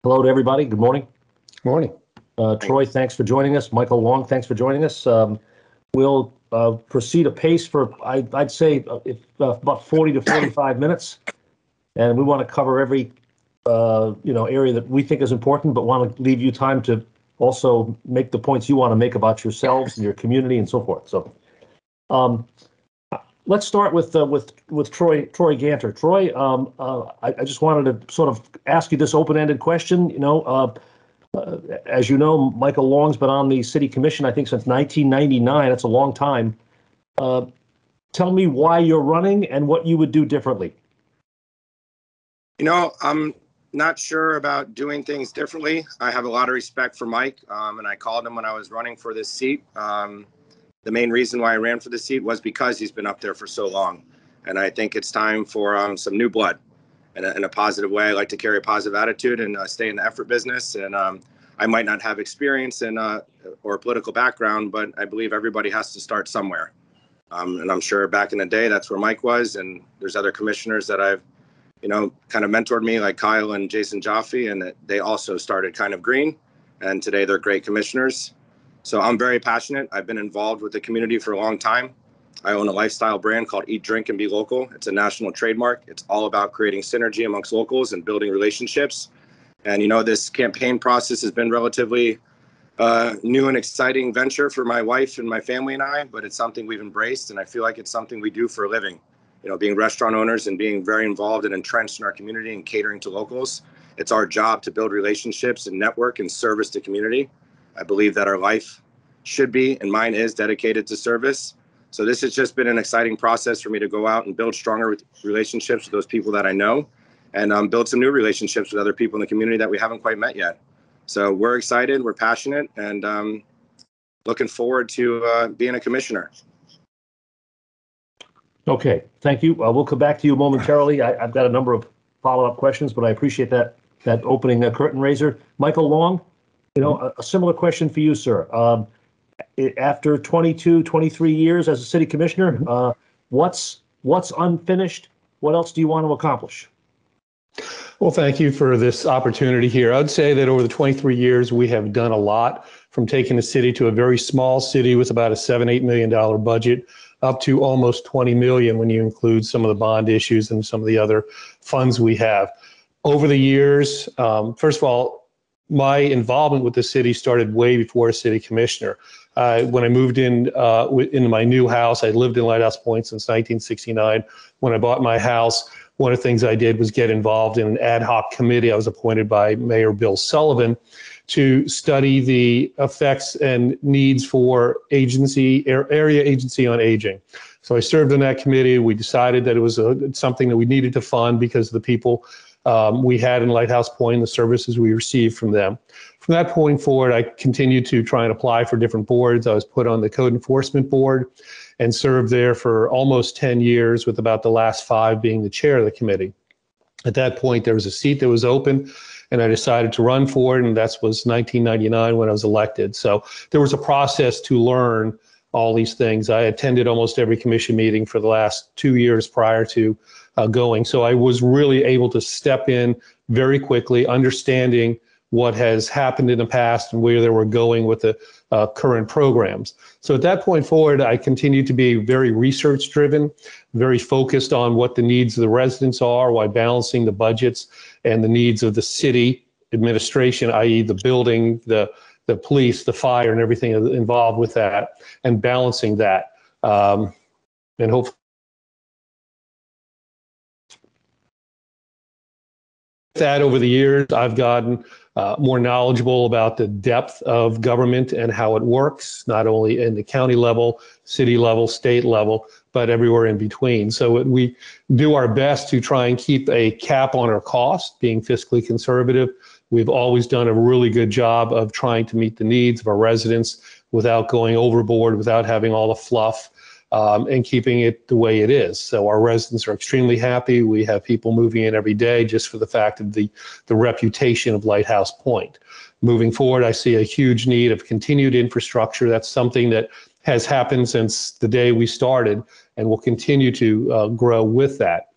Hello to everybody. Good morning. Morning. Troy, thanks for joining us. Michael Long, thanks for joining us. We'll proceed apace for, I'd say, about 40 to 45 minutes. And we want to cover every area that we think is important, but want to leave you time to also make the points you want to make about yourselves and your community and so forth. So let's start with Troy Ganter. Troy, I just wanted to sort of ask you this open-ended question. As you know, Michael Long's been on the city commission, I think, since 1999. That's a long time. Tell me why you're running and what you would do differently. I'm not sure about doing things differently. I have a lot of respect for Mike, and I called him when I was running for this seat. The main reason why I ran for the seat was because he's been up there for so long. And I think it's time for some new blood in a positive way. I like to carry a positive attitude and stay in the effort business. And I might not have experience or a political background, but I believe everybody has to start somewhere. And I'm sure back in the day, that's where Mike was. And there's other commissioners that I've, kind of mentored me, like Kyle and Jason Jaffe, and they also started kind of green. And today they're great commissioners. So I'm very passionate. I've been involved with the community for a long time. I own a lifestyle brand called Eat, Drink, and Be Local. It's a national trademark. It's all about creating synergy amongst locals and building relationships. And, this campaign process has been relatively new and exciting venture for my wife and my family and I, but it's something we've embraced. And I feel like it's something we do for a living. Being restaurant owners and being very involved and entrenched in our community and catering to locals. It's our job to build relationships and network and service the community. I believe that our life should be, and mine is, dedicated to service. So this has just been an exciting process for me to go out and build stronger relationships with those people that I know and build some new relationships with other people in the community that we haven't quite met yet. So we're excited, we're passionate, and looking forward to being a commissioner. Okay, thank you. We'll come back to you momentarily. I've got a number of follow-up questions, but I appreciate that opening curtain raiser. Michael Long, a similar question for you, sir. After 22, 23 years as a city commissioner, what's unfinished? What else do you want to accomplish? Well, thank you for this opportunity here. I'd say that over the 23 years, we have done a lot, from taking the city to a very small city with about a $7-8 million budget up to almost 20 million when you include some of the bond issues and some of the other funds we have. Over the years, first of all, my involvement with the city started way before a city commissioner. When I moved into my new house, I lived in Lighthouse Point since 1969. When I bought my house, one of the things I did was get involved in an ad hoc committee. I was appointed by Mayor Bill Sullivan to study the effects and needs for area agency on aging. So I served on that committee. We decided that it was something that we needed to fund because of the people we had in Lighthouse Point and the services we received from them. From that point forward, I continued to try and apply for different boards. I was put on the Code Enforcement Board and served there for almost 10 years, with about the last 5 being the chair of the committee. At that point, there was a seat that was open, and I decided to run for it, and that was 1999 when I was elected. So there was a process to learn all these things. I attended almost every commission meeting for the last 2 years prior to going. So I was really able to step in very quickly, understanding what has happened in the past and where they were going with the current programs. So at that point forward, I continued to be very research driven, very focused on what the needs of the residents are while balancing the budgets and the needs of the city administration, i.e. the building, the police, the fire, and everything involved with that, and balancing that. And hopefully that over the years, I've gotten more knowledgeable about the depth of government and how it works, not only in the county level, city level, state level, but everywhere in between. So we do our best to try and keep a cap on our cost, being fiscally conservative. We've always done a really good job of trying to meet the needs of our residents without going overboard, without having all the fluff, and keeping it the way it is. So our residents are extremely happy. We have people moving in every day just for the fact of the reputation of Lighthouse Point. Moving forward, I see a huge need of continued infrastructure. That's something that has happened since the day we started and will continue to grow with that.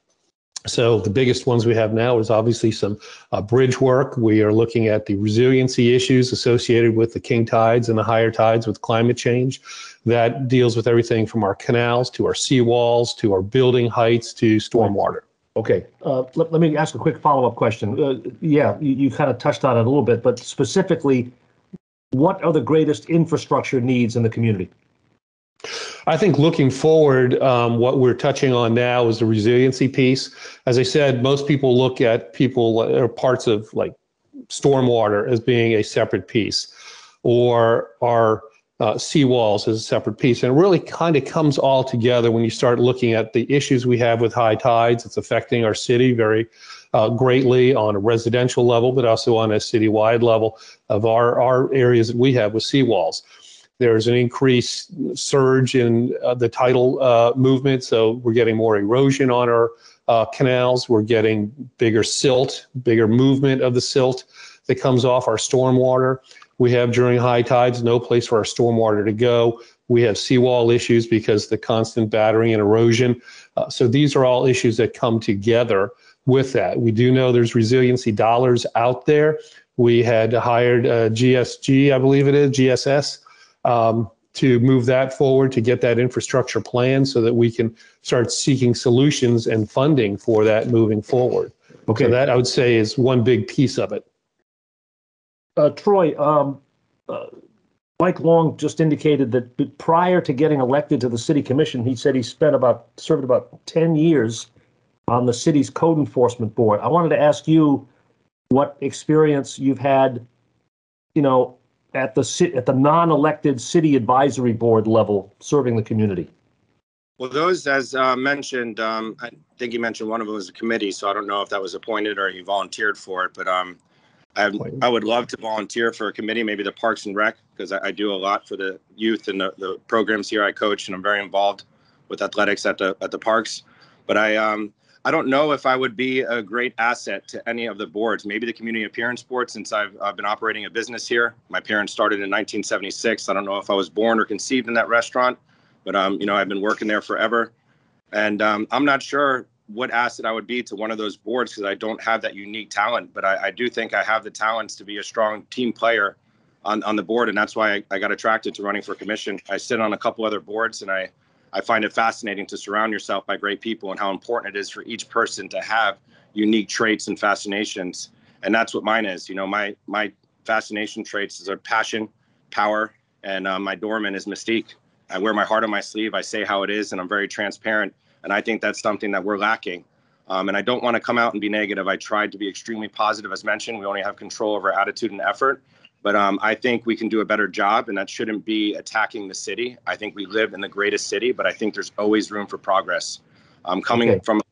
So the biggest ones we have now is obviously some bridge work. We are looking at the resiliency issues associated with the king tides and the higher tides with climate change. That deals with everything from our canals to our seawalls to our building heights to stormwater. Okay, let me ask a quick follow-up question. Yeah, you kind of touched on it a little bit, but specifically, what are the greatest infrastructure needs in the community? I think looking forward, what we're touching on now is the resiliency piece. As I said, most people look at or parts of like stormwater as being a separate piece, or our seawalls as a separate piece. And it really kind of comes all together when you start looking at the issues we have with high tides. It's affecting our city very greatly on a residential level, but also on a citywide level of our areas that we have with seawalls. There's an increased surge in the tidal movement, so we're getting more erosion on our canals. We're getting bigger silt, bigger movement of the silt that comes off our stormwater. We have during high tides no place for our stormwater to go. We have seawall issues because the constant battering and erosion. So these are all issues that come together with that. We do know there's resiliency dollars out there. We had hired GSG, I believe it is, GSS, to move that forward, to get that infrastructure plan so that we can start seeking solutions and funding for that moving forward. Okay. So that I would say is one big piece of it. Troy, Mike Long just indicated that prior to getting elected to the city commission, he said he served about 10 years on the city's code enforcement board. I wanted to ask you what experience you've had, at the non-elected city advisory board level serving the community. Well, those, as mentioned, I think you mentioned one of them was a committee, so I don't know if that was appointed or you volunteered for it, but I would love to volunteer for a committee, maybe the Parks and Rec, because I do a lot for the youth and the programs here I coach, and I'm very involved with athletics at the parks. But I don't know if I would be a great asset to any of the boards. Maybe the community appearance board, since I've been operating a business here. My parents started in 1976. I don't know if I was born or conceived in that restaurant, but I've been working there forever. And I'm not sure what asset I would be to one of those boards because I don't have that unique talent. But I do think I have the talents to be a strong team player on the board. And that's why I got attracted to running for commission. I sit on a couple other boards, and I find it fascinating to surround yourself by great people and how important it is for each person to have unique traits and fascinations. And that's what mine is. My fascination traits are passion, power, and my dormant is mystique. I wear my heart on my sleeve. I say how it is, and I'm very transparent. And I think that's something that we're lacking. And I don't want to come out and be negative. I tried to be extremely positive. As mentioned, we only have control over attitude and effort. But I think we can do a better job, and that shouldn't be attacking the city. I think we live in the greatest city, but I think there's always room for progress. Coming from a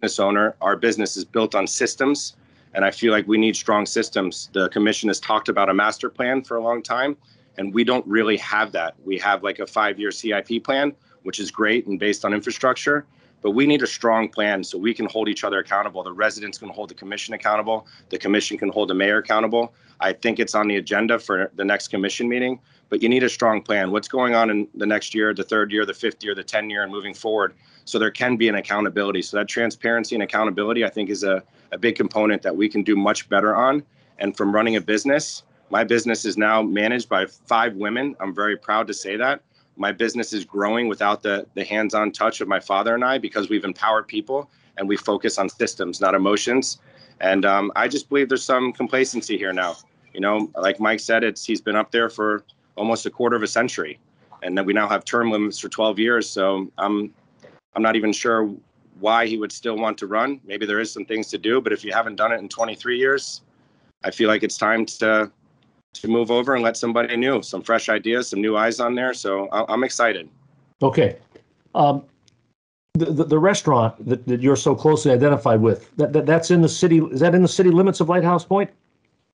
business owner, our business is built on systems, and I feel like we need strong systems. The commission has talked about a master plan for a long time, and we don't really have that. We have like a 5-year CIP plan, which is great and based on infrastructure. But we need a strong plan so we can hold each other accountable. The residents can hold the commission accountable. The commission can hold the mayor accountable. I think it's on the agenda for the next commission meeting, but you need a strong plan. What's going on in the next year, the 3rd year, the 5th year, the 10th year, and moving forward, so there can be an accountability. So that transparency and accountability, I think, is a big component that we can do much better on. And from running a business, my business is now managed by 5 women. I'm very proud to say that. My business is growing without the hands-on touch of my father and I, because we've empowered people and we focus on systems, not emotions. And I just believe there's some complacency here now. Like Mike said, he's been up there for almost a quarter of a century, and then we now have term limits for 12 years. So I'm not even sure why he would still want to run. Maybe there is some things to do, but if you haven't done it in 23 years, I feel like it's time to move over and let somebody new, some fresh ideas, some new eyes on there. So I'm excited. Okay. The restaurant that you're so closely identified with, that's in the city. Is that in the city limits of Lighthouse Point?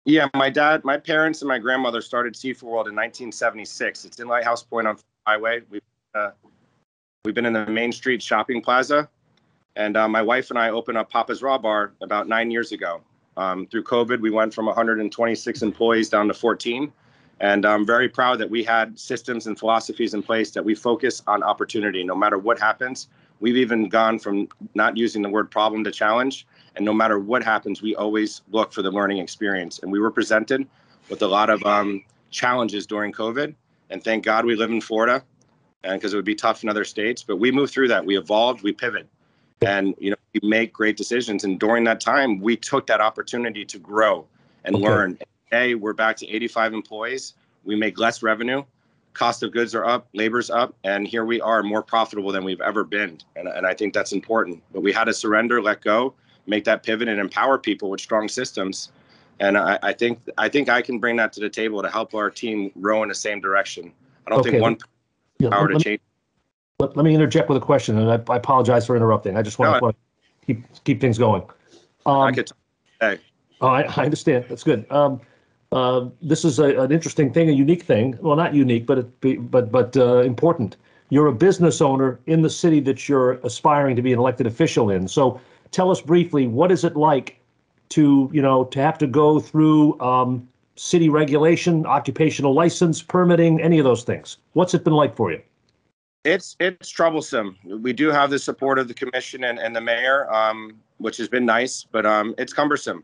Yeah, my parents and my grandmother started Seafood World in 1976. It's in Lighthouse Point on Highway. We've been in the Main Street shopping plaza, and my wife and I opened up Papa's Raw Bar about 9 years ago. Through COVID, we went from 126 employees down to 14. And I'm very proud that we had systems and philosophies in place that we focus on opportunity. No matter what happens, We've even gone from not using the word problem to challenge. And no matter what happens, we always look for the learning experience. And we were presented with a lot of challenges during COVID. And thank God we live in Florida, and because it would be tough in other states. But we moved through that. We evolved, we pivot, and we make great decisions. And during that time, we took that opportunity to grow and learn. Today, we're back to 85 employees. We make less revenue. Cost of goods are up, labor's up, and here we are, more profitable than we've ever been. And I think that's important. But we had to surrender, let go, make that pivot, and empower people with strong systems. And I think I can bring that to the table to help our team row in the same direction. I don't think one power to change. Let me interject with a question, and I apologize for interrupting. I just want to keep things going. I could talk today. I understand. That's good. This is an interesting thing, a unique thing. Well, not unique, but important. You're a business owner in the city that you're aspiring to be an elected official in. So tell us briefly, what is it like to have to go through city regulation, occupational license, permitting, any of those things? What's it been like for you? It's troublesome. We do have the support of the commission and the mayor, which has been nice, but it's cumbersome.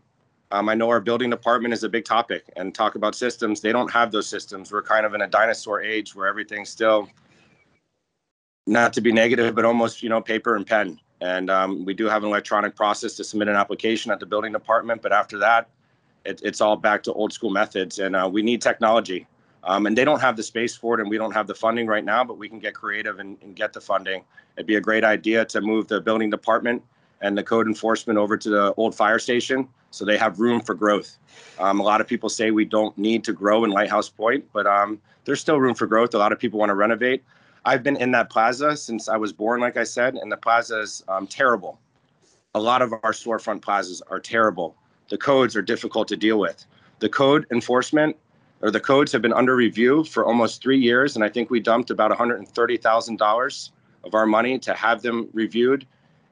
I know our building department is a big topic, and talk about systems. They don't have those systems. We're kind of in a dinosaur age where everything's still, not to be negative, but almost, paper and pen. And we do have an electronic process to submit an application at the building department. But after that, it's all back to old school methods. And we need technology. And they don't have the space for it, and we don't have the funding right now, but we can get creative and get the funding. It'd be a great idea to move the building department and the code enforcement over to the old fire station, so they have room for growth. A lot of people say we don't need to grow in Lighthouse Point, but there's still room for growth. A lot of people want to renovate. I've been in that plaza since I was born, like I said, and the plaza is terrible. A lot of our storefront plazas are terrible. The codes are difficult to deal with. The code enforcement, or the codes, have been under review for almost 3 years, and I think we dumped about $130,000 of our money to have them reviewed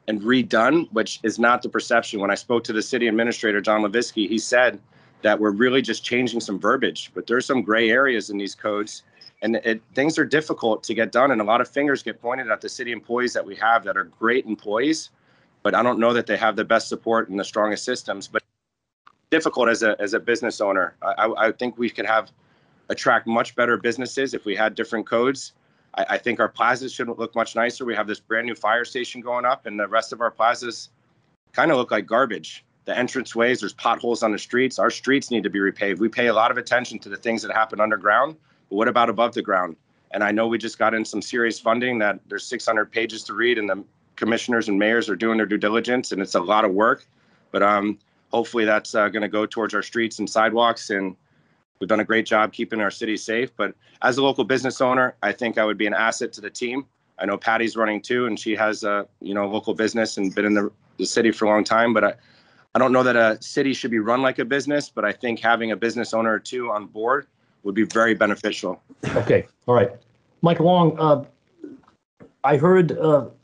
and redone, which is not the perception. When I spoke to the city administrator, John Levisky, he said that we're really just changing some verbiage, but there's some gray areas in these codes, and things are difficult to get done, and a lot of fingers get pointed at the city employees that we have that are great employees, but I don't know that they have the best support and the strongest systems. But difficult as a business owner. I think we could attract much better businesses if we had different codes. I think our plazas should look much nicer. We have this brand new fire station going up, and the rest of our plazas kind of look like garbage. The entranceways, there's potholes on the streets. Our streets need to be repaved. We pay a lot of attention to the things that happen underground, but what about above the ground? And I know we just got in some serious funding that there's 600 pages to read, and the commissioners and mayors are doing their due diligence, and it's a lot of work. But hopefully that's going to go towards our streets and sidewalks, and we've done a great job keeping our city safe. But as a local business owner, I think I would be an asset to the team. I know Patty's running too, and she has a local business and been in the city for a long time. But I don't know that a city should be run like a business, but I think having a business owner or two on board would be very beneficial. Okay. All right. Mike Long, I heard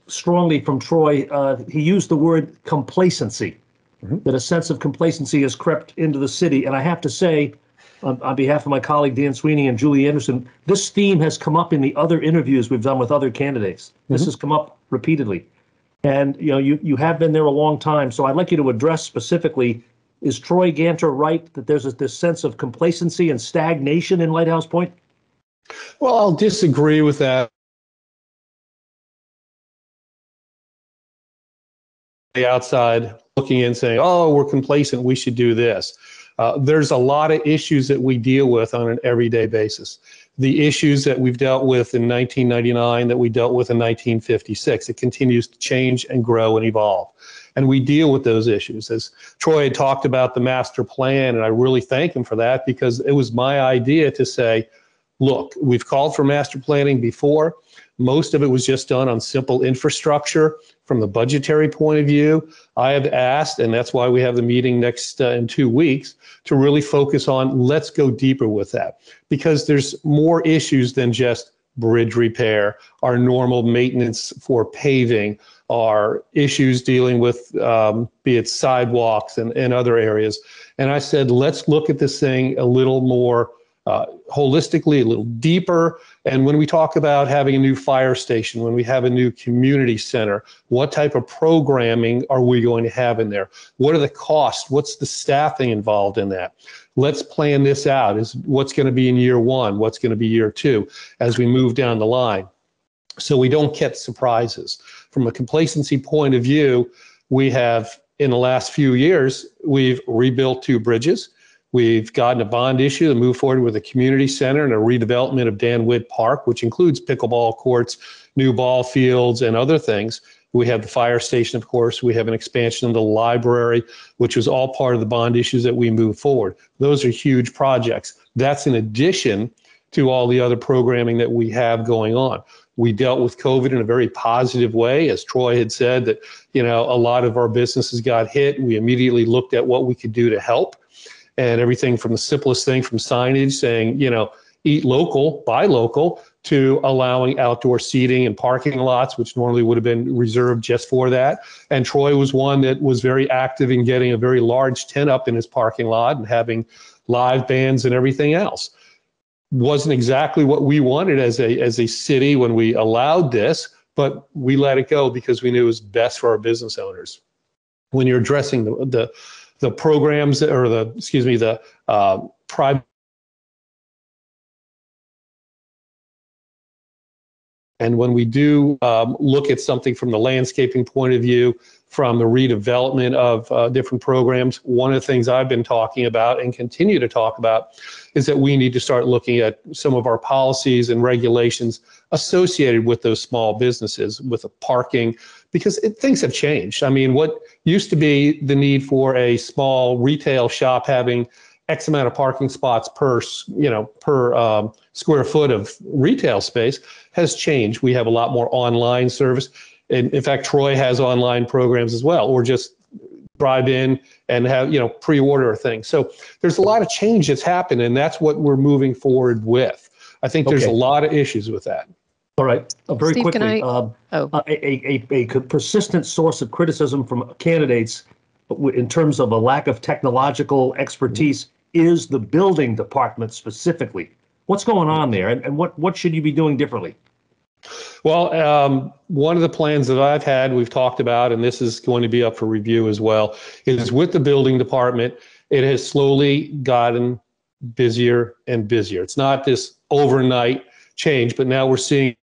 strongly from Troy. He used the word complacency, that a sense of complacency has crept into the city. And I have to say, on behalf of my colleague Dan Sweeney and Julie Anderson, this theme has come up in the other interviews we've done with other candidates. This has come up repeatedly. And you have been there a long time. So I'd like you to address specifically, is Troy Ganter right that there's this sense of complacency and stagnation in Lighthouse Point? Well, I'll disagree with that. The outside looking in saying, oh, we're complacent, we should do this. There's a lot of issues that we deal with on an everyday basis. The issues that we've dealt with in 1999, that we dealt with in 1956, it continues to change and grow and evolve. And we deal with those issues. As Troy had talked about the master plan, and I really thank him for that, because it was my idea to say, look, we've called for master planning before. Most of it was just done on simple infrastructure. From the budgetary point of view, I have asked, and that's why we have the meeting next in 2 weeks, to really focus on, let's go deeper with that, because there's more issues than just bridge repair, our normal maintenance for paving, our issues dealing with be it sidewalks and other areas. And I said, let's look at this thing a little more holistically, a little deeper. And when we talk about having a new fire station, when we have a new community center, what type of programming are we going to have in there? What are the costs? What's the staffing involved in that? Let's plan this out. Is what's going to be in year one? What's going to be year two as we move down the line? So we don't get surprises. From a complacency point of view, we have, in the last few years, we've rebuilt 2 bridges. We've gotten a bond issue to move forward with a community center and a redevelopment of Dan Witt Park, which includes pickleball courts, new ball fields, and other things. We have the fire station, of course. We have an expansion of the library, which was all part of the bond issues that we moved forward. Those are huge projects. That's in addition to all the other programming that we have going on. We dealt with COVID in a very positive way. As Troy had said, that, a lot of our businesses got hit. We immediately looked at what we could do to help. And everything from the simplest thing from signage saying, eat local, buy local, to allowing outdoor seating and parking lots, which normally would have been reserved just for that. And Troy was one that was very active in getting a very large tent up in his parking lot and having live bands and everything else. Wasn't exactly what we wanted as a city when we allowed this, but we let it go because we knew it was best for our business owners. When you're addressing the programs, or the private, and when we do look at something from the landscaping point of view, from the redevelopment of different programs, one of the things I've been talking about and continue to talk about is that we need to start looking at some of our policies and regulations associated with those small businesses, with the parking, because things have changed. I mean, what used to be the need for a small retail shop having X amount of parking spots per square foot of retail space has changed. We have a lot more online service. And in fact, Troy has online programs as well, or just drive in and have, pre-order a thing. So there's a lot of change that's happened, and that's what we're moving forward with. I think there's a lot of issues with that. All right. Very Steve, quickly, can a persistent source of criticism from candidates in terms of a lack of technological expertise is the building department specifically. What's going on there, and what should you be doing differently? Well, one of the plans that I've had, we've talked about, and this is going to be up for review as well, is with the building department, it has slowly gotten busier and busier. It's not this overnight change, but now we're seeing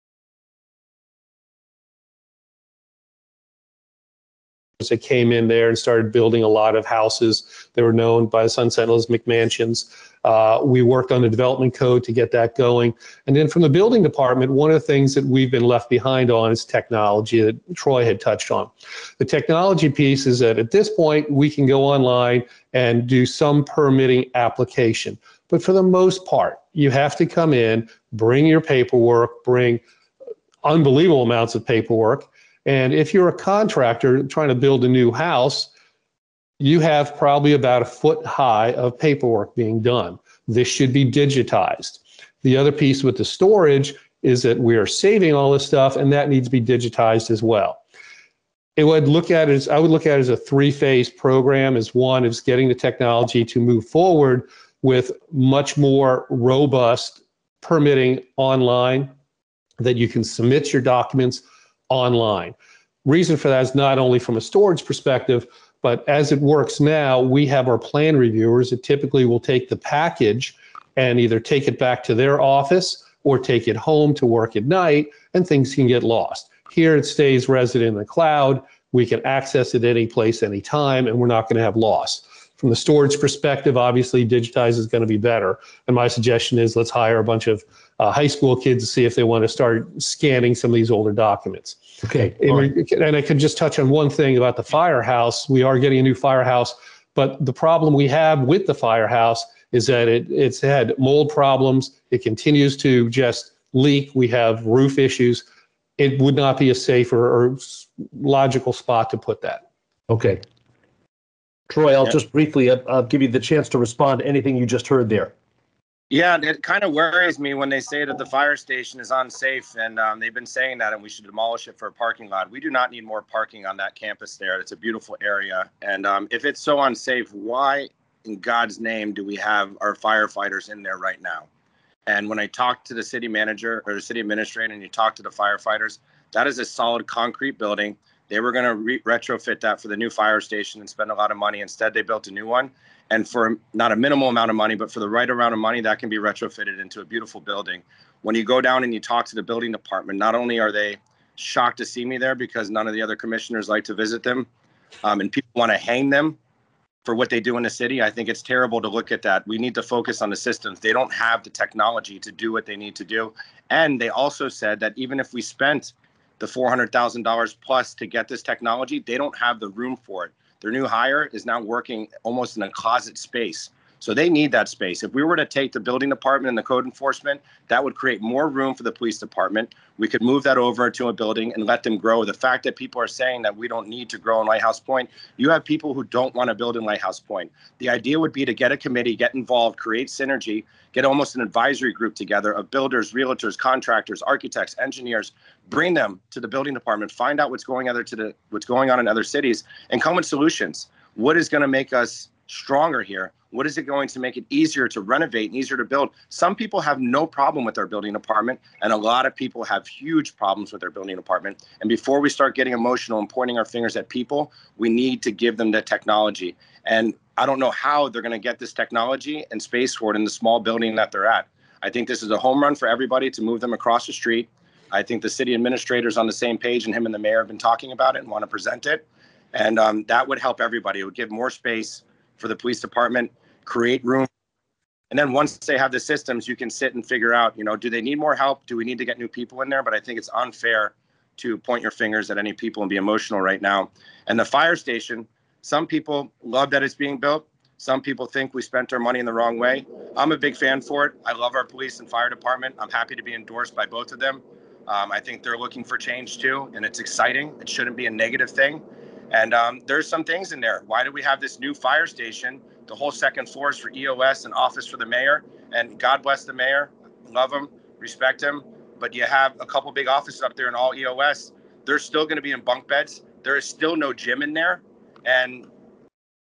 that came in there and started building a lot of houses that were known by the Sun Sentinel as McMansions. We worked on the development code to get that going. And then from the building department, one of the things that we've been left behind on is technology that Troy had touched on. The technology piece is that at this point, we can go online and do some permitting application. But for the most part, you have to come in, bring your paperwork, bring unbelievable amounts of paperwork. And if you're a contractor trying to build a new house, you have probably about a foot high of paperwork being done. This should be digitized. The other piece with the storage is that we are saving all this stuff, and that needs to be digitized as well. I would look at it as a 3-phase program. As one is getting the technology to move forward with much more robust permitting online, that you can submit your documents online. Reason for that is not only from a storage perspective, but as it works now, we have our plan reviewers that typically will take the package and either take it back to their office or take it home to work at night, and things can get lost. Here it stays resident in the cloud. We can access it any place, anytime, and we're not going to have loss. From the storage perspective, obviously digitize is going to be better. And my suggestion is let's hire a bunch of high school kids to see if they want to start scanning some of these older documents. Okay. And I could just touch on one thing about the firehouse. We are getting a new firehouse, but the problem we have with the firehouse is that it's had mold problems. It continues to just leak. We have roof issues. It would not be a safer or logical spot to put that. Okay. Troy, I'll just briefly give you the chance to respond to anything you just heard there. Yeah, it kind of worries me when they say that the fire station is unsafe, and they've been saying that, and we should demolish it for a parking lot. We do not need more parking on that campus there. It's a beautiful area. And if it's so unsafe, why in God's name do we have our firefighters in there right now? And when I talked to the city manager or the city administrator and you talk to the firefighters, that is a solid concrete building. They were going to retrofit that for the new fire station and spend a lot of money. Instead, they built a new one. And for not a minimal amount of money, but for the right amount of money, that can be retrofitted into a beautiful building. When you go down and you talk to the building department, not only are they shocked to see me there because none of the other commissioners like to visit them, and people want to hang them for what they do in the city. I think it's terrible to look at that. We need to focus on the systems. They don't have the technology to do what they need to do. And they also said that even if we spent the $400,000 plus to get this technology, they don't have the room for it. Their new hire is now working almost in a closet space. So they need that space. If we were to take the building department and the code enforcement, that would create more room for the police department. We could move that over to a building and let them grow. The fact that people are saying that we don't need to grow in Lighthouse Point, you have people who don't want to build in Lighthouse Point. The idea would be to get a committee, get involved, create synergy, get almost an advisory group together of builders, realtors, contractors, architects, engineers, bring them to the building department, find out what's going on in other cities, and come with solutions. What is going to make us stronger here? What is it going to make it easier to renovate and easier to build? Some people have no problem with their building department, and a lot of people have huge problems with their building department. And before we start getting emotional and pointing our fingers at people, we need to give them the technology. And I don't know how they're going to get this technology and space for it in the small building that they're at. I think this is a home run for everybody to move them across the street. I think the city administrator's on the same page, and him and the mayor have been talking about it and want to present it. And that would help everybody. It would give more space for the police department, create room. And then once they have the systems, you can sit and figure out, do they need more help? Do we need to get new people in there? But I think it's unfair to point your fingers at any people and be emotional right now. And the fire station, some people love that it's being built. Some people think we spent our money in the wrong way. I'm a big fan for it. I love our police and fire department. I'm happy to be endorsed by both of them. I think they're looking for change too, and it's exciting. It shouldn't be a negative thing. And there's some things in there. Why do we have this new fire station? The whole second floor is for EOS and office for the mayor. And God bless the mayor. Love him, respect him. But you have a couple big offices up there in all EOS. They're still going to be in bunk beds. There is still no gym in there. And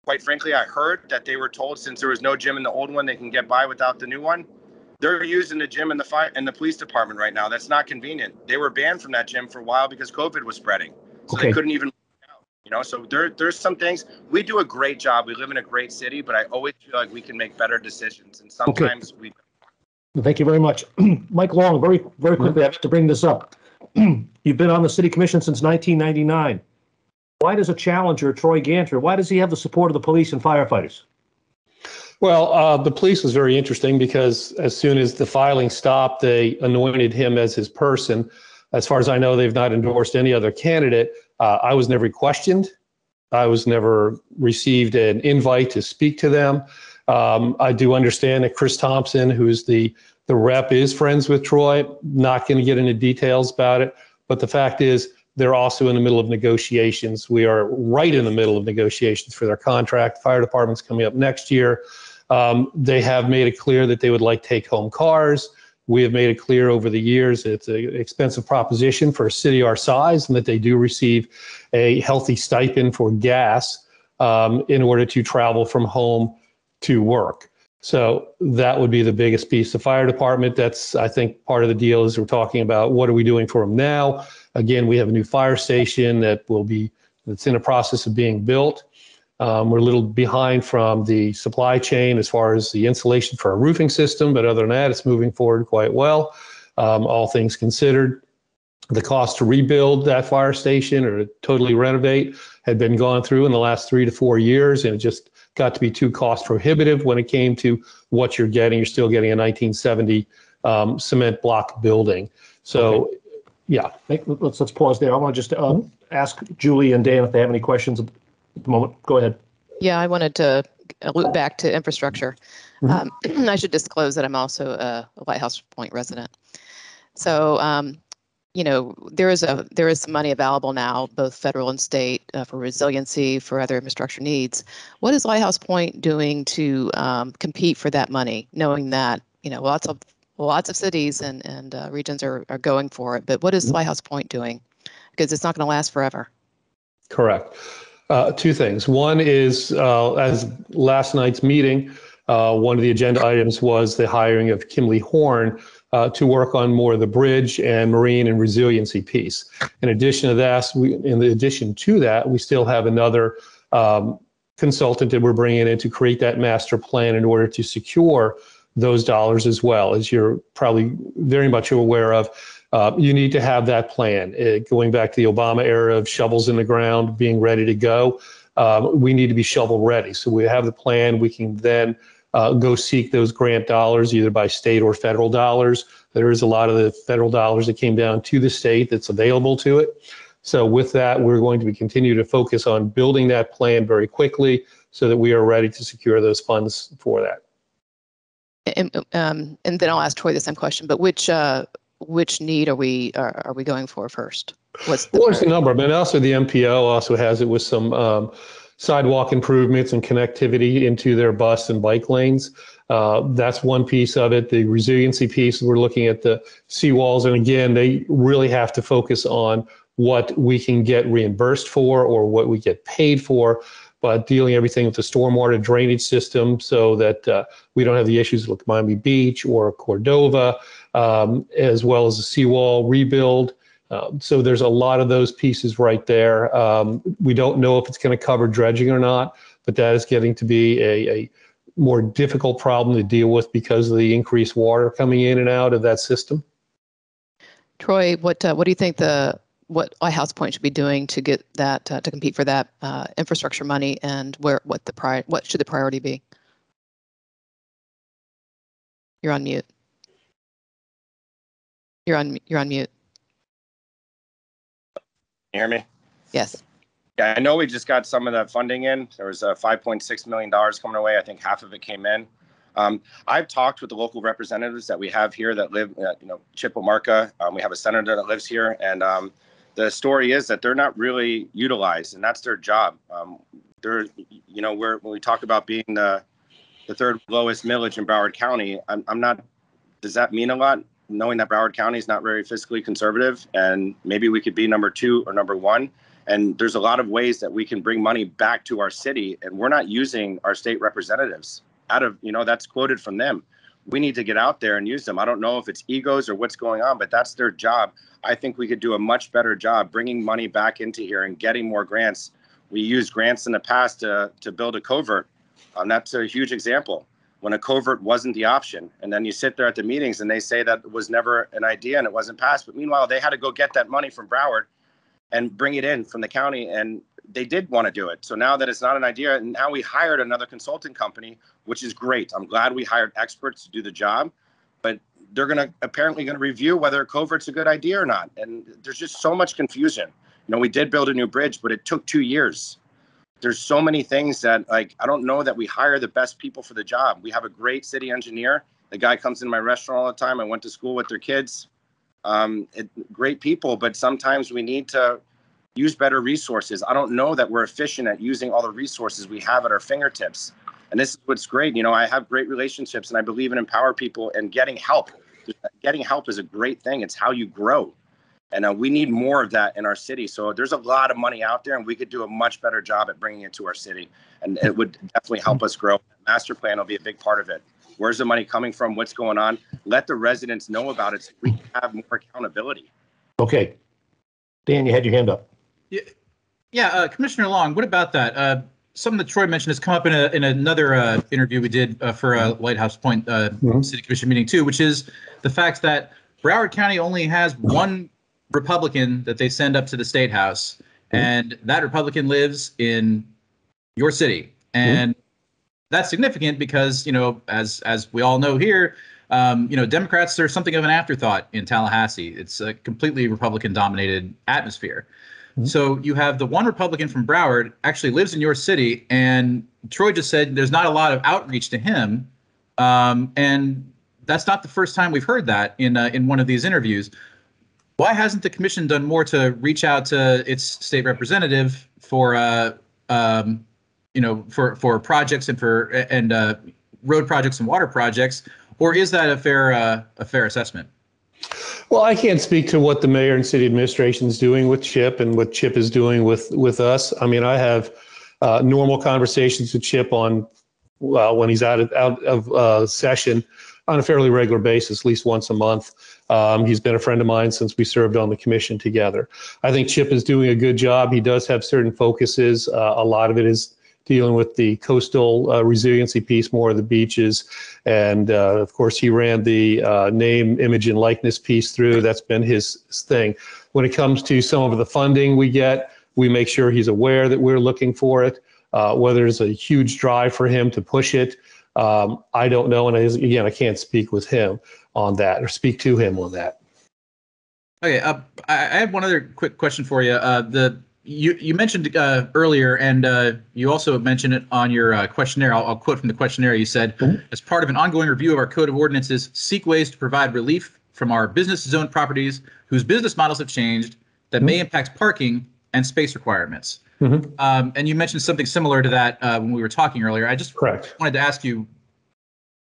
quite frankly, I heard that they were told since there was no gym in the old one, they can get by without the new one. They're using the gym in the fire and the police department right now. That's not convenient. They were banned from that gym for a while because COVID was spreading. So They couldn't even so there's some things. We do a great job. We live in a great city, but I always feel like we can make better decisions. And sometimes we don't. Thank you very much. Mike Long, very, very quickly, I have to bring this up. You've been on the city commission since 1999. Why does a challenger, Troy Ganter, why does he have the support of the police and firefighters? Well, the police was very interesting because as soon as the filing stopped, they anointed him as his person. As far as I know, they've not endorsed any other candidate. I was never questioned. I was never received an invite to speak to them. I do understand that Chris Thompson, who's the rep, is friends with Troy. Not going to get into details about it. But the fact is, they're also in the middle of negotiations. We are right in the middle of negotiations for their contract. Fire department's coming up next year. They have made it clear that they would like take-home cars. We have made it clear over the years it's an expensive proposition for a city our size, and that they do receive a healthy stipend for gas in order to travel from home to work. So that would be the biggest piece. The fire department, that's, I think, part of the deal is we're talking about what are we doing for them now. Again, we have a new fire station that's in a process of being built. We're a little behind from the supply chain as far as the insulation for our roofing system, but other than that, it's moving forward quite well. All things considered, the cost to rebuild that fire station or to totally renovate had been gone through in the last 3 to 4 years, and it just got to be too cost prohibitive when it came to what you're getting. You're still getting a 1970 cement block building. So, okay. Yeah. Let's pause there. I want to just ask Julie and Dan if they have any questions at the moment. Go ahead. Yeah, I wanted to loop back to infrastructure. I should disclose that I'm also a Lighthouse Point resident. So, there is some money available now, both federal and state, for resiliency, for other infrastructure needs. What is Lighthouse Point doing to compete for that money, knowing that lots of cities and regions are going for it, but what is Lighthouse Point doing? Because it's not going to last forever. Correct. Two things. One is, as last night's meeting, One of the agenda items was the hiring of Kimley Horn to work on more of the bridge and marine and resiliency piece. In addition to that, we still have another consultant that we're bringing in to create that master plan in order to secure those dollars as well. As you're probably very much aware of, you need to have that plan. Going back to the Obama era of shovels in the ground, being ready to go, we need to be shovel ready. So we have the plan. We can then go seek those grant dollars, either by state or federal dollars. There is a lot of the federal dollars that came down to the state that's available to it. So with that, we're going to continue to focus on building that plan very quickly so that we are ready to secure those funds for that. And then I'll ask Troy the same question, but which need are we going for first? What's the number? But also the MPO also has it with some sidewalk improvements and connectivity into their bus and bike lanes. That's one piece of it. The resiliency piece, we're looking at the seawalls. And again, they really have to focus on what we can get reimbursed for or what we get paid for, but dealing everything with the stormwater drainage system so that we don't have the issues like Miami Beach or Cordova, as well as the seawall rebuild. So there's a lot of those pieces right there. We don't know if it's going to cover dredging or not, but that is getting to be a more difficult problem to deal with because of the increased water coming in and out of that system. Troy, what do you think what Lighthouse Point should be doing to get that to compete for that infrastructure money, and what should the priority be? You're on mute. You're on mute. You hear me? Yes. Yeah, I know we just got some of that funding in. There was $5.6 million coming away. I think half of it came in. I've talked with the local representatives that we have here that live, Chippewa. We have a senator that lives here, and the story is that they're not really utilized, and that's their job. When we talk about being the third lowest millage in Broward County, I'm not. Does that mean a lot? Knowing that Broward County is not very fiscally conservative, and maybe we could be number 2 or number 1. And there's a lot of ways that we can bring money back to our city, and we're not using our state representatives. That's quoted from them. We need to get out there and use them. I don't know if it's egos or what's going on, but that's their job. I think we could do a much better job bringing money back into here and getting more grants. We used grants in the past to build a covert. That's a huge example. When a covert wasn't the option, and then you sit there at the meetings and they say that it was never an idea and it wasn't passed. But meanwhile, they had to go get that money from Broward and bring it in from the county, and they did want to do it. So now that it's not an idea, and now we hired another consulting company, which is great. I'm glad we hired experts to do the job, but they're apparently going to review whether a covert's a good idea or not. And there's just so much confusion. We did build a new bridge, but it took 2 years. There's so many things that, I don't know that we hire the best people for the job. We have a great city engineer. The guy comes in my restaurant all the time. I went to school with their kids. Great people, but sometimes we need to use better resources. I don't know that we're efficient at using all the resources we have at our fingertips. And this is what's great. I have great relationships, and I believe in empower people and getting help. Getting help is a great thing. It's how you grow. And we need more of that in our city. So there's a lot of money out there, and we could do a much better job at bringing it to our city. And it would definitely help us grow. Master plan will be a big part of it. Where's the money coming from? What's going on? Let the residents know about it so we can have more accountability. Okay. Dan, you had your hand up. Yeah, Commissioner Long, what about that? Something that Troy mentioned has come up in another interview we did for a Lighthouse Point City Commission meeting too, which is the fact that Broward County only has one Republican that they send up to the State House, and that Republican lives in your city. And that's significant because, as we all know here, Democrats are something of an afterthought in Tallahassee. It's a completely Republican-dominated atmosphere. So you have the one Republican from Broward actually lives in your city, and Troy just said there's not a lot of outreach to him, and that's not the first time we've heard that in one of these interviews. Why hasn't the commission done more to reach out to its state representative for projects and road projects and water projects, or is that a fair assessment? Well, I can't speak to what the mayor and city administration is doing with Chip and what Chip is doing with us. I mean, I have normal conversations with Chip on when he's out of session on a fairly regular basis, at least once a month. He's been a friend of mine since we served on the commission together. I think Chip is doing a good job. He does have certain focuses. A lot of it is dealing with the coastal resiliency piece, more of the beaches. And of course, he ran the name, image, and likeness piece through. That's been his thing. When it comes to some of the funding we get, we make sure he's aware that we're looking for it. Whether there's a huge drive for him to push it, I don't know. And again, I can't speak with him on that or speak to him on that. Okay, I have one other quick question for you. You mentioned earlier, and you also mentioned it on your questionnaire. I'll quote from the questionnaire. You said, as part of an ongoing review of our code of ordinances, seek ways to provide relief from our business zone properties whose business models have changed that may impact parking and space requirements. And you mentioned something similar to that when we were talking earlier. I just wanted to ask you,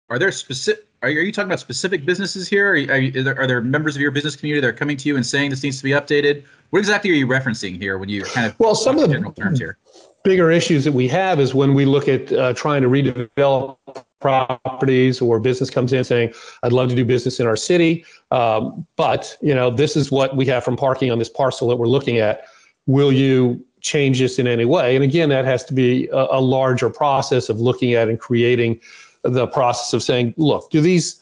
are you talking about specific businesses here? Are there members of your business community that are coming to you and saying this needs to be updated? What exactly are you referencing here when you kind of some of the general terms here? Bigger issues that we have is when we look at trying to redevelop properties, or business comes in saying, I'd love to do business in our city, but this is what we have from parking on this parcel that we're looking at. Will you change this in any way? And again, that has to be a larger process of looking at and creating the process of saying, look, do these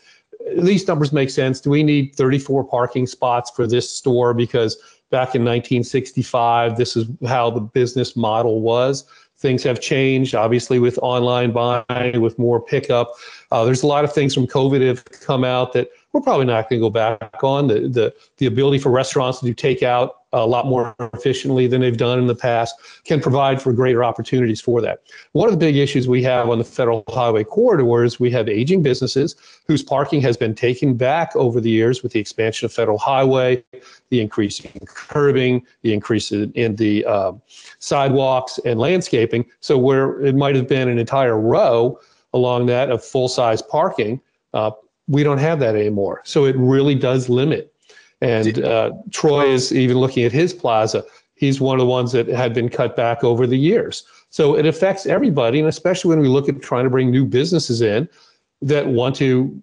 numbers make sense? Do we need 34 parking spots for this store because back in 1965, this is how the business model was? Things have changed, obviously, with online buying, with more pickup. There's a lot of things from COVID have come out that we're probably not going to go back on. The ability for restaurants to do takeout a lot more efficiently than they've done in the past can provide for greater opportunities for that. One of the big issues we have on the federal highway corridor is we have aging businesses whose parking has been taken back over the years with the expansion of federal highway, the increase in curbing, the increase in the sidewalks and landscaping. So where it might have been an entire row along that of full-size parking, we don't have that anymore. So it really does limit. And Troy is even looking at his plaza. He's one of the ones that had been cut back over the years. So it affects everybody, and especially when we look at trying to bring new businesses in that want to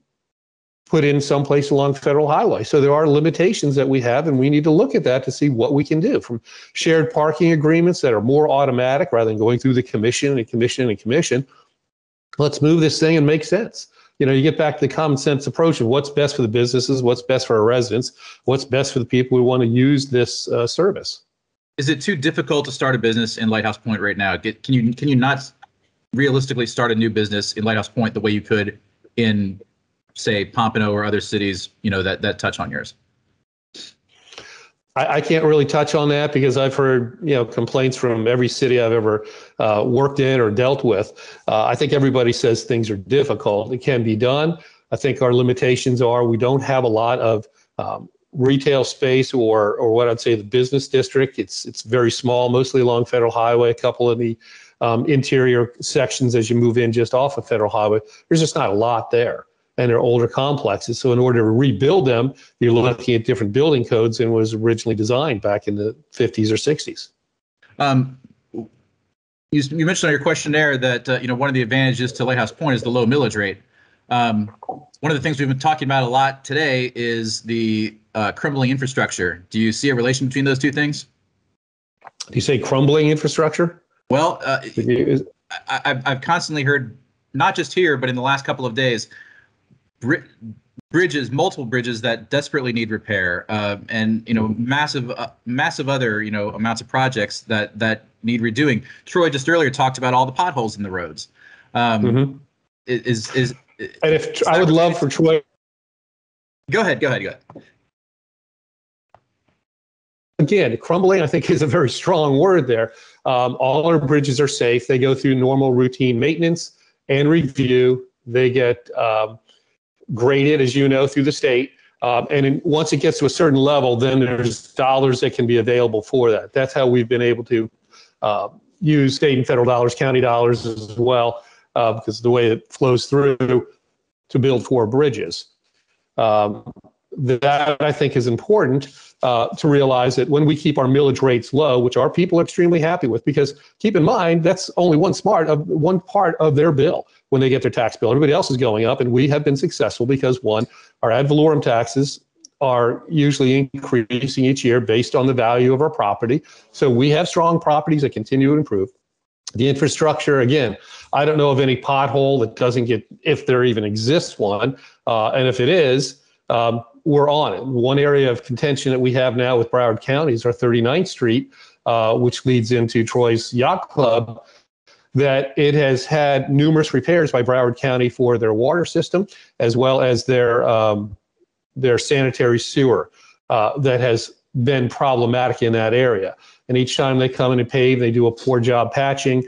put in someplace along federal highway. So there are limitations that we have, and we need to look at that to see what we can do, from shared parking agreements that are more automatic rather than going through the commission and commission and commission. Let's move this thing and make sense. You get back to the common sense approach of what's best for the businesses, what's best for our residents, what's best for the people who want to use this service. Is it too difficult to start a business in Lighthouse Point right now? Can you not realistically start a new business in Lighthouse Point the way you could in, say, Pompano or other cities, that touch on yours? I can't really touch on that because I've heard, complaints from every city I've ever worked in or dealt with. I think everybody says things are difficult. It can be done. I think our limitations are we don't have a lot of retail space or what I'd say the business district. It's very small, mostly along Federal Highway, a couple of the interior sections as you move in just off of Federal Highway. There's just not a lot there. And they're older complexes. So in order to rebuild them, you're looking at different building codes than was originally designed back in the 50s or 60s. You mentioned on your questionnaire that one of the advantages to Lighthouse Point is the low millage rate. One of the things we've been talking about a lot today is the crumbling infrastructure. Do you see a relation between those two things? Do you say crumbling infrastructure? Well, I've constantly heard, not just here, but in the last couple of days, multiple bridges that desperately need repair, and massive other amounts of projects that need redoing. Troy just earlier talked about all the potholes in the roads. And if I would love for Troy. Go ahead. Again, crumbling, I think, is a very strong word there. All our bridges are safe. They go through normal routine maintenance and review. They get graded, as you know, through the state. Once it gets to a certain level, then there's dollars that can be available for that. That's how we've been able to use state and federal dollars, county dollars as well, because of the way it flows through to build 4 bridges. that I think is important to realize that when we keep our millage rates low, which our people are extremely happy with, because keep in mind, that's only one part of their bill when they get their tax bill. Everybody else is going up, and we have been successful because, one, our ad valorem taxes are usually increasing each year based on the value of our property. So we have strong properties that continue to improve. The infrastructure, again, I don't know of any pothole that doesn't get, if there even exists one, and if it is, we're on it. One area of contention that we have now with Broward County is our 39th Street, which leads into Troy's Yacht Club, that it has had numerous repairs by Broward County for their water system, as well as their sanitary sewer that has been problematic in that area. And each time they come in and pave, they do a poor job patching.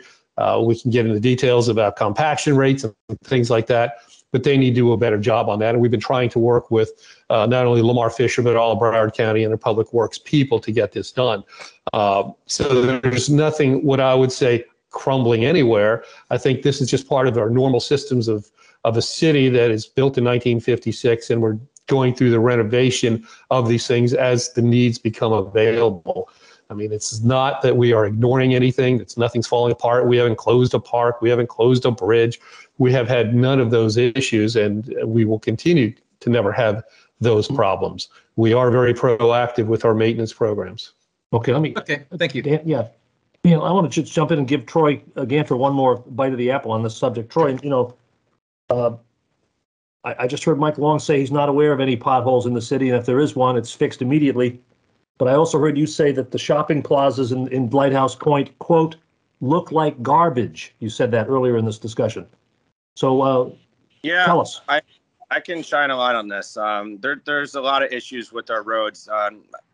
We can get into details about compaction rates and things like that, but they need to do a better job on that. And we've been trying to work with not only Lamar Fisher, but all of Broward County and their public works people to get this done. So there's nothing, what I would say, crumbling anywhere. I think this is just part of our normal systems of a city that is built in 1956, and we're going through the renovation of these things as the needs become available. I mean, it's not that we are ignoring anything. Nothing's falling apart. We haven't closed a park. We haven't closed a bridge. We have had none of those issues, and we will continue to never have those problems. We are very proactive with our maintenance programs. Okay, Okay, thank you. Yeah. I want to just jump in and give Troy Ganter one more bite of the apple on this subject. Troy, I just heard Mike Long say he's not aware of any potholes in the city, and if there is one, it's fixed immediately. But I also heard you say that the shopping plazas in Lighthouse Point, quote, look like garbage. You said that earlier in this discussion. So tell us. I can shine a light on this. There's a lot of issues with our roads.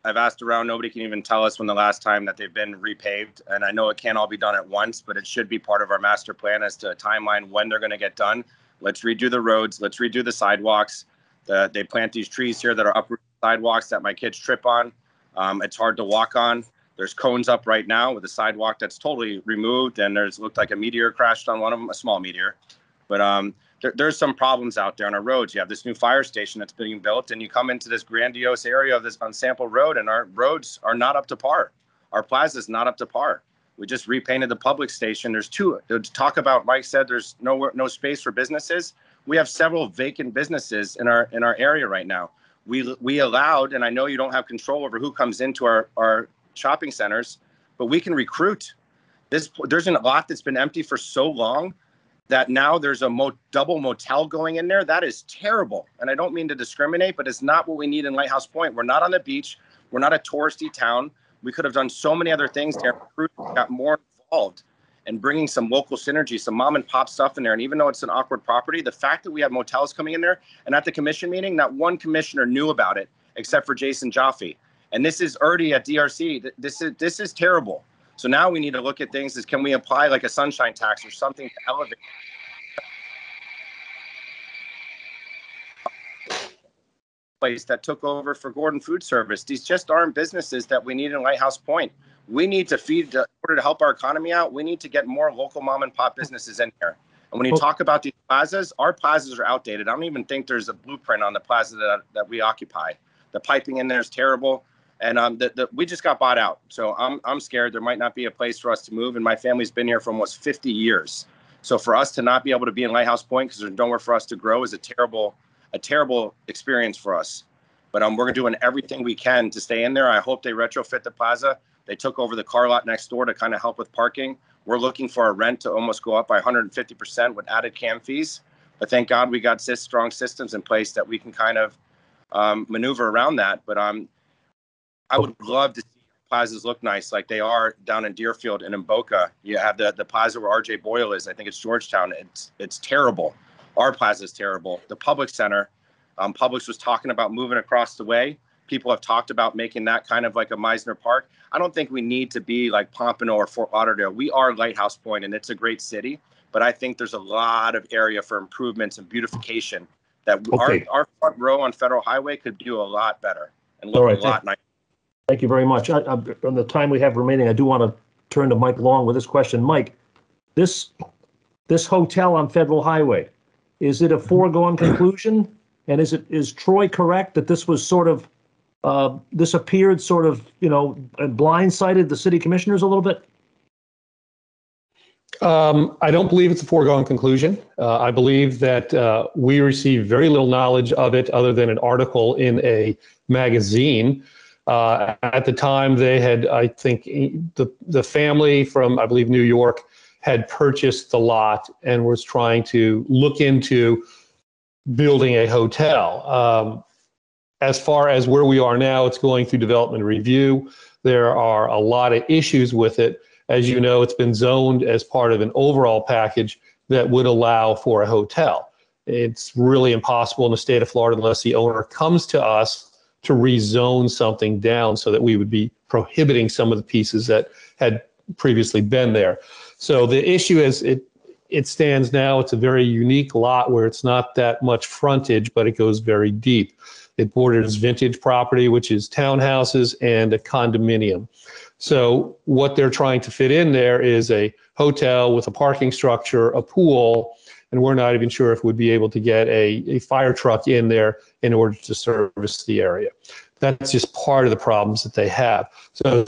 I've asked around. Nobody can even tell us when the last time that they've been repaved. And I know it can't all be done at once, but it should be part of our master plan as to a timeline when they're going to get done. Let's redo the roads. Let's redo the sidewalks. They plant these trees here that are uprooted sidewalks that my kids trip on. It's hard to walk on. There's cones up right now with a sidewalk that's totally removed, and looked like a meteor crashed on one of them, a small meteor. But there's some problems out there on our roads. You have this new fire station that's being built, and you come into this grandiose area of this unsampled road, and our roads are not up to par. Our plaza is not up to par. We just repainted the public station. There's two to talk about. Mike said there's no space for businesses. We have several vacant businesses in our area right now. We allowed, and I know you don't have control over who comes into our shopping centers, but we can recruit. There's a lot that's been empty for so long that now there's a double motel going in there. That is terrible. And I don't mean to discriminate, but it's not what we need in Lighthouse Point. We're not on the beach. We're not a touristy town. We could have done so many other things to recruit, got more involved and bringing some local synergy, some mom and pop stuff in there. And even though it's an awkward property, the fact that we have motels coming in there, and at the commission meeting, not one commissioner knew about it except for Jason Jaffe. And this is already at DRC. This is terrible. So now we need to look at things as, can we apply like a sunshine tax or something to elevate place that took over for Gordon Food Service. These just aren't businesses that we need in Lighthouse Point. We need to feed, in order to help our economy out, we need to get more local mom and pop businesses in here. And when you talk about these plazas, our plazas are outdated. I don't even think there's a blueprint on the plaza that we occupy. The piping in there is terrible. And we just got bought out. So I'm scared there might not be a place for us to move. And my family's been here for almost 50 years. So for us to not be able to be in Lighthouse Point because there's nowhere for us to grow is a terrible experience for us. But we're doing everything we can to stay in there. I hope they retrofit the plaza. They took over the car lot next door to kind of help with parking. We're looking for our rent to almost go up by 150% with added CAM fees. But thank God we got strong systems in place that we can kind of maneuver around that. But I would love to see plazas look nice like they are down in Deerfield and in Boca. You have the plaza where RJ Boyle is. I think it's Georgetown. It's terrible. Our plaza is terrible. The Public Center, Publix was talking about moving across the way. People have talked about making that kind of like a Meisner Park. I don't think we need to be like Pompano or Fort Lauderdale. We are Lighthouse Point, and it's a great city. But I think there's a lot of area for improvements and beautification that our front row on Federal Highway could do a lot better and look a lot nicer. Thank you very much. On the time we have remaining, I do want to turn to Mike Long with this question. Mike, this hotel on Federal Highway, is it a foregone conclusion And is Troy correct that this was sort of, this appeared sort of, blindsided the city commissioners a little bit? I don't believe it's a foregone conclusion. I believe that we received very little knowledge of it other than an article in a magazine. At the time, they had, I think, the family from, I believe, New York had purchased the lot and was trying to look into building a hotel. As far as where we are now, it's going through development review. There are a lot of issues with it. As you know, it's been zoned as part of an overall package that would allow for a hotel. It's really impossible in the state of Florida unless the owner comes to us to rezone something down so that we would be prohibiting some of the pieces that had previously been there. So the issue is it stands now, it's a very unique lot where it's not that much frontage, but it goes very deep. It borders vintage property, which is townhouses and a condominium. So what they're trying to fit in there is a hotel with a parking structure, a pool, and we're not even sure if we'd be able to get a fire truck in there in order to service the area. That's just part of the problems that they have. So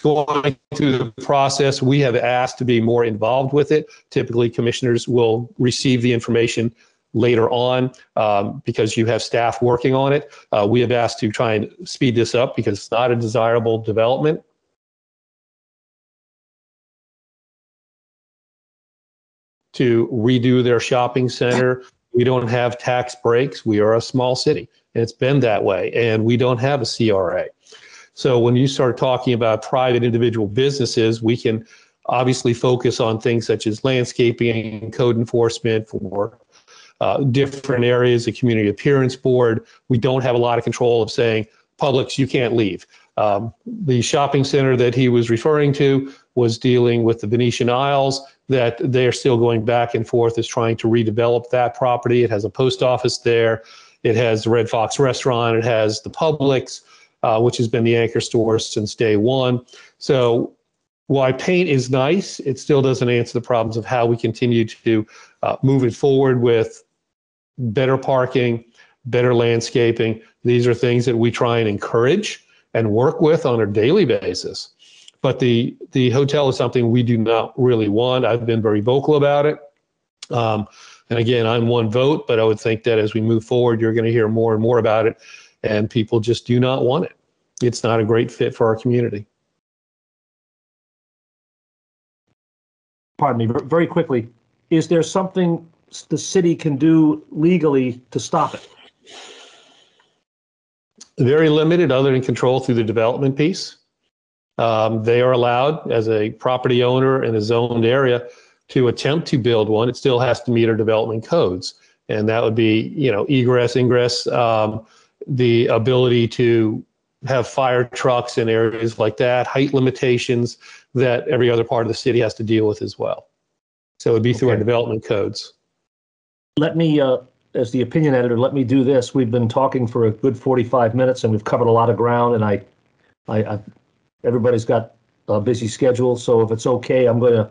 going through the process, we have asked to be more involved with it. Typically, commissioners will receive the information later on because you have staff working on it. We have asked to try and speed this up because it's not a desirable development. To redo their shopping center. We don't have tax breaks. We are a small city, and it's been that way, and we don't have a CRA. So when you start talking about private individual businesses, we can obviously focus on things such as landscaping and code enforcement for different areas, the community appearance board. We don't have a lot of control of saying, Publix, you can't leave. The shopping center that he was referring to was dealing with the Venetian Isles, that they're still going back and forth as trying to redevelop that property. It has a post office there. It has the Red Fox restaurant. It has the Publix, which has been the anchor store since day one. So while paint is nice, it still doesn't answer the problems of how we continue to move it forward with better parking, better landscaping. These are things that we try and encourage and work with on a daily basis. But the hotel is something we do not really want. I've been very vocal about it. And again, I'm one vote, but I would think that as we move forward, you're going to hear more and more about it. And people just do not want it. It's not a great fit for our community. Pardon me, very quickly, is there something the city can do legally to stop it? Very limited other than control through the development piece. They are allowed as a property owner in a zoned area to attempt to build one. It still has to meet our development codes. And that would be, egress, ingress, the ability to have fire trucks in areas like that, height limitations that every other part of the city has to deal with as well. So it would be through our development codes. Let me, as the opinion editor, let me do this. We've been talking for a good 45 minutes and we've covered a lot of ground, and I everybody's got a busy schedule. So if it's okay, I'm going to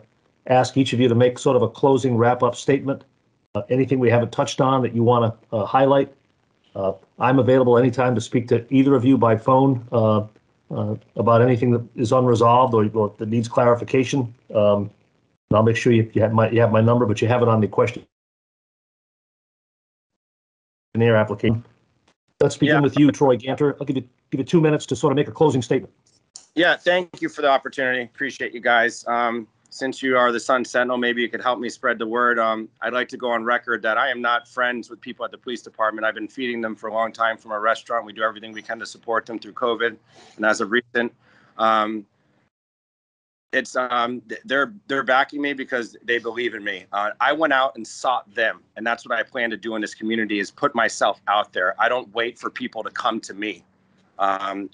ask each of you to make sort of a closing wrap-up statement. Anything we haven't touched on that you want to highlight. I'm available anytime to speak to either of you by phone about anything that is unresolved or that needs clarification. And I'll make sure you have my number, but you have it on the questionnaire application. Let's begin with you, Troy Ganter. I'll give you 2 minutes to sort of make a closing statement. Yeah, thank you for the opportunity. Appreciate you guys. Since you are the Sun Sentinel, maybe you could help me spread the word. I'd like to go on record that I am not friends with people at the police department. I've been feeding them for a long time from a restaurant. We do everything we can to support them through COVID. And as of recent, they're backing me because they believe in me. I went out and sought them. And that's what I plan to do in this community, is put myself out there. I don't wait for people to come to me.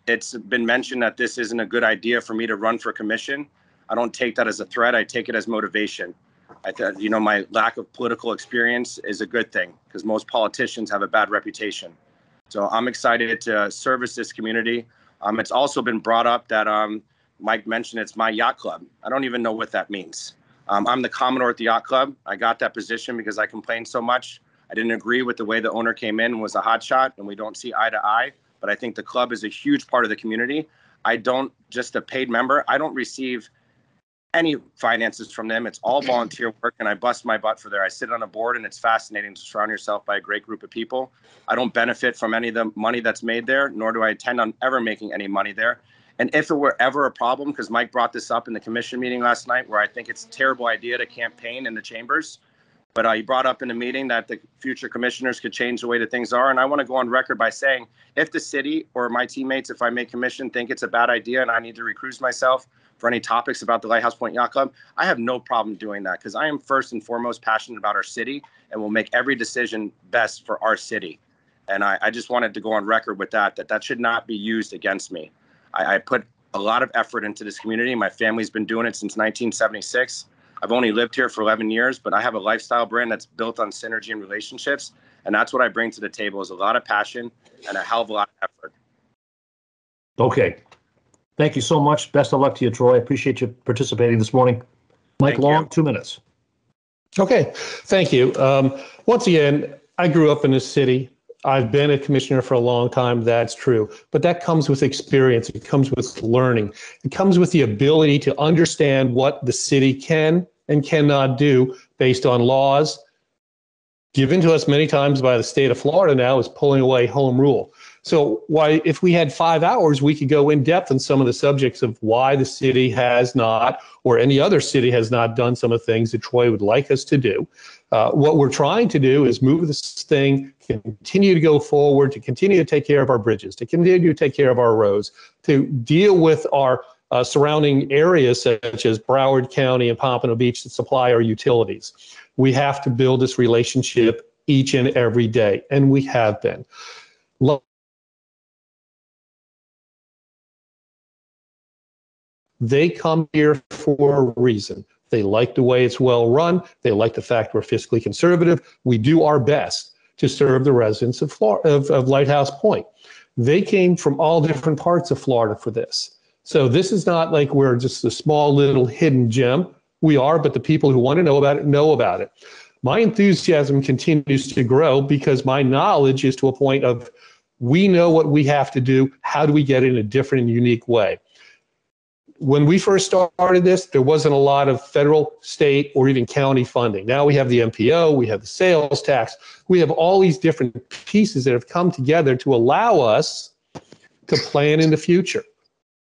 It's been mentioned that this isn't a good idea for me to run for commission. I don't take that as a threat. I take it as motivation. My lack of political experience is a good thing because most politicians have a bad reputation. So I'm excited to service this community. It's also been brought up that Mike mentioned it's my yacht club. I don't even know what that means. I'm the Commodore at the yacht club. I got that position because I complained so much. I didn't agree with the way the owner came in and was a hotshot, and we don't see eye to eye. But I think the club is a huge part of the community. I don't, just a paid member, I don't receive any finances from them. It's all volunteer work, and I bust my butt for there. I sit on a board, and it's fascinating to surround yourself by a great group of people. I don't benefit from any of the money that's made there, nor do I intend on ever making any money there. And if it were ever a problem, because Mike brought this up in the commission meeting last night, where I think it's a terrible idea to campaign in the chambers, but he brought up in a meeting that the future commissioners could change the way that things are. And I want to go on record by saying, if the city or my teammates, if I make commission, think it's a bad idea and I need to recuse myself for any topics about the Lighthouse Point Yacht Club, I have no problem doing that, because I am first and foremost passionate about our city and will make every decision best for our city. And I just wanted to go on record with that should not be used against me. I put a lot of effort into this community. My family's been doing it since 1976. I've only lived here for 11 years, but I have a lifestyle brand that's built on synergy and relationships. And that's what I bring to the table, is a lot of passion and a hell of a lot of effort. Okay. Thank you so much. Best of luck to you, Troy. I appreciate you participating this morning. Mike Long, 2 minutes. Okay, thank you. Once again, I grew up in this city. I've been a commissioner for a long time, that's true. But that comes with experience. It comes with learning. It comes with the ability to understand what the city can and cannot do based on laws given to us many times by the state of Florida now is pulling away home rule. So if we had 5 hours, we could go in depth on some of the subjects of why the city has not, or any other city has not done some of the things that Troy would like us to do. What we're trying to do is move this thing, continue to go forward, to continue to take care of our bridges, to continue to take care of our roads, to deal with our surrounding areas such as Broward County and Pompano Beach that supply our utilities. We have to build this relationship each and every day, and we have been. They come here for a reason. They like the way it's well run. They like the fact we're fiscally conservative. We do our best to serve the residents of Lighthouse Point. They came from all different parts of Florida for this. So this is not like we're just a small little hidden gem. We are, but the people who want to know about it know about it. My enthusiasm continues to grow because my knowledge is to a point of, we know what we have to do. How do we get it in a different and unique way? When we first started this, there wasn't a lot of federal, state, or even county funding. Now we have the MPO, we have the sales tax, we have all these different pieces that have come together to allow us to plan in the future.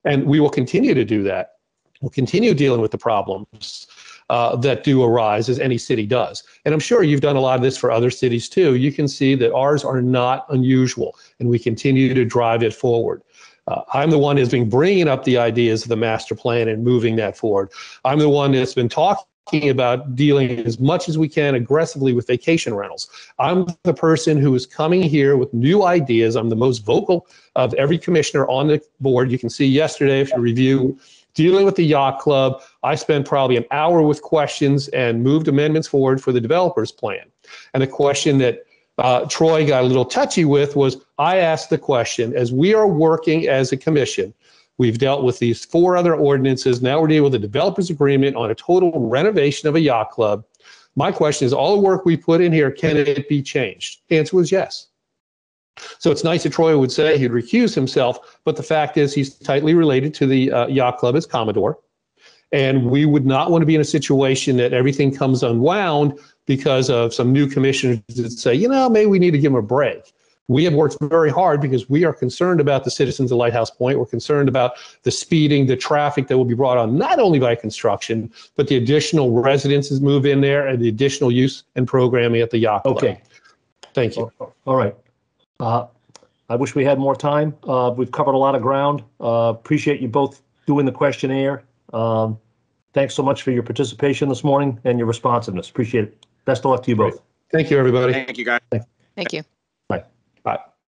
And we will continue to do that. We'll continue dealing with the problems that do arise, as any city does. And I'm sure you've done a lot of this for other cities too. You can see that ours are not unusual, and we continue to drive it forward. I'm the one who's been bringing up the ideas of the master plan and moving that forward. I'm the one that's been talking about dealing as much as we can aggressively with vacation rentals. I'm the person who is coming here with new ideas. I'm the most vocal of every commissioner on the board. You can see yesterday, if you review dealing with the yacht club, I spent probably an hour with questions and moved amendments forward for the developer's plan. And the question that Troy got a little touchy with was, I asked the question, as we are working as a commission, we've dealt with these 4 other ordinances. Now we're dealing with a developer's agreement on a total renovation of a yacht club. My question is, all the work we put in here, can it be changed? The answer was yes. So it's nice that Troy would say he'd recuse himself, but the fact is he's tightly related to the yacht club as Commodore. And we would not want to be in a situation that everything comes unwound because of some new commissioners that say, you know, maybe we need to give them a break. We have worked very hard because we are concerned about the citizens of Lighthouse Point. We're concerned about the speeding, the traffic that will be brought on, not only by construction, but the additional residences move in there and the additional use and programming at the yacht club. Okay. Thank you. All right. I wish we had more time. We've covered a lot of ground. Appreciate you both doing the questionnaire. Thanks so much for your participation this morning and your responsiveness. Appreciate it. Best of luck to you both. Thank you, everybody. Thank you, guys. Thank you.